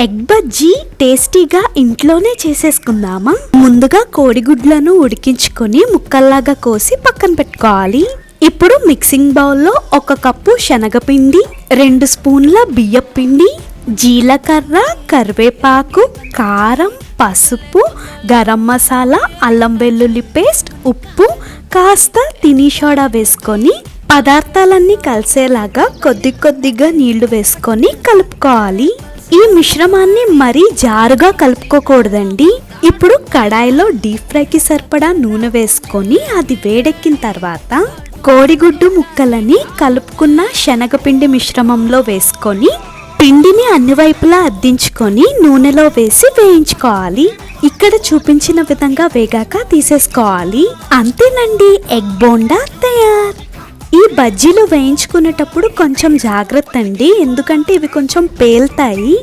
Egg bajji టేస్టీగా ఇంట్లోనే చేసేసుకుందామా? ముందుగా కోడిగుడ్లను ఉడికించుకొని ముక్కల్లాగా కోసి పక్కన పెట్టుకోవాలి. ఇప్పుడు మిక్సింగ్ బౌల్లో 1 కప్పు శనగపిండి, 2 స్పూన్ల బియ్యపిండి, జీలకర్ర, కరివేపాకు, కారం, పసుపు, గరం మసాలా, అల్లం వెల్లుల్లి పేస్ట్, ఉప్పు, కాస్త తిని సోడా వేసుకొని పదార్థాలన్నీ కలిసేలాగా కొద్దిగా నీళ్లు వేసుకొని కలుపుకోవాలి. ఈ మిశ్రమాన్ని మరీ జారుగా కలుపుకోకూడదండి. ఇప్పుడు కడాయిలో డీప్ ఫ్రైకి సరిపడా నూనె వేసుకొని అది వేడెక్కిన తర్వాత కోడిగుడ్డు ముక్కలని కలుపుకున్న శనగపిండి మిశ్రమంలో వేసుకొని పిండిని అన్ని వైపులా అద్దించుకొని నూనెలో వేసి వేయించుకోవాలి. ఇక్కడ చూపించిన విధంగా వేగాక తీసేసుకోవాలి. అంతేనండి, ఎగ్ బోండా తయారు. ఈ బజ్జీలు వేయించుకునేటప్పుడు కొంచెం జాగ్రత్త అండి, ఎందుకంటే ఇవి కొంచెం పేలుతాయి.